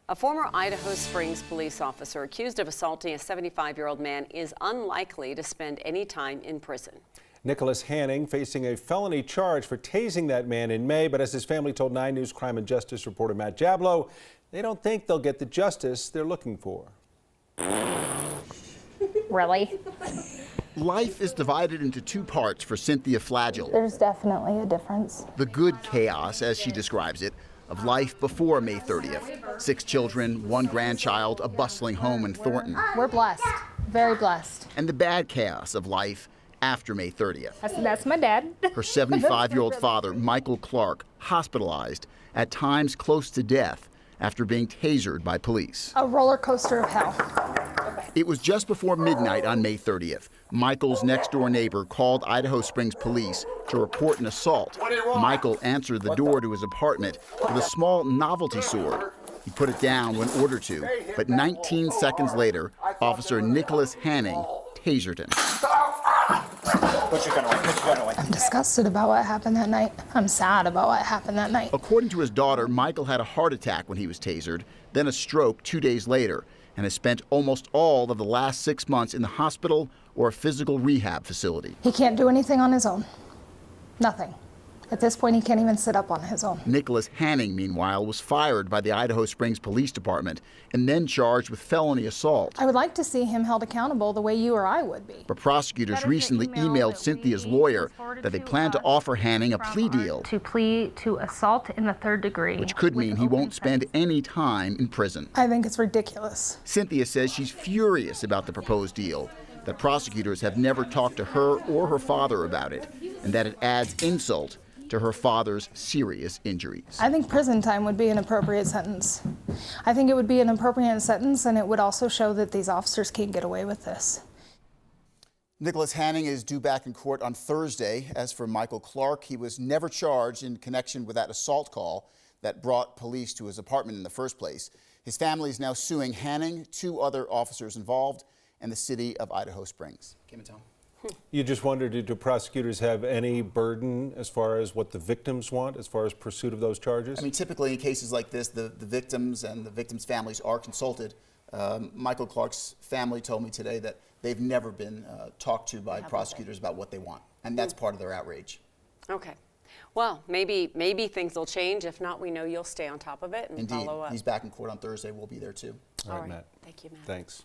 A former Idaho Springs police officer accused of assaulting a 75-year-old man is unlikely to spend any time in prison. Nicholas Hanning facing a felony charge for tasing that man in May, but as his family told 9 News Crime and Justice reporter Matt Jablow, they don't think they'll get the justice they're looking for. Really? Life is divided into two parts for Cynthia Flagell. There's definitely a difference. The good chaos, as she describes it, of life before May 30th. 6 children, 1 grandchild, a bustling home in Thornton. We're blessed, very blessed. And the bad chaos of life after May 30th. That's my dad. Her 75-year-old father, Michael Clark, hospitalized, at times close to death, after being tasered by police. A roller coaster of hell. It was just before midnight on May 30th. Michael's next-door neighbor called Idaho Springs police to report an assault. Michael answered the door to his apartment with a small novelty sword. He put it down when ordered to, but 19 seconds later, Officer Nicholas Hanning tasered him. Put your gun away. Put your gun away. I'm disgusted about what happened that night. I'm sad about what happened that night. According to his daughter, Michael had a heart attack when he was tasered, then a stroke 2 days later, and has spent almost all of the last 6 months in the hospital or a physical rehab facility. He can't do anything on his own. Nothing. At this point, he can't even sit up on his own. Nicholas Hanning, meanwhile, was fired by the Idaho Springs Police Department and then charged with felony assault. I would like to see him held accountable the way you or I would be. But prosecutors recently emailed Cynthia's lawyer that they plan to offer Hanning a plea deal. To plea to assault in the 3rd degree. Which could mean he won't spend any time in prison. I think it's ridiculous. Cynthia says she's furious about the proposed deal, that prosecutors have never talked to her or her father about it, and that it adds insult to her father's serious injuries. I think prison time would be an appropriate sentence. I think it would be an appropriate sentence, and it would also show that these officers can't get away with this. Nicholas Hanning is due back in court on Thursday. As for Michael Clark, he was never charged in connection with that assault call that brought police to his apartment in the first place. His family is now suing Hanning, 2 other officers involved, and the city of Idaho Springs. Kim and Tom. You just wondered, do prosecutors have any burden as far as what the victims want, as far as pursuit of those charges? I mean, typically in cases like this, the victims and the victims' families are consulted. Michael Clark's family told me today that they've never been talked to by prosecutors about what they want, and that's part of their outrage. Okay. Well, maybe things will change. If not, we know you'll stay on top of it and Indeed. follow up. He's back in court on Thursday. We'll be there too. All right, Matt. Thank you, Matt. Thanks.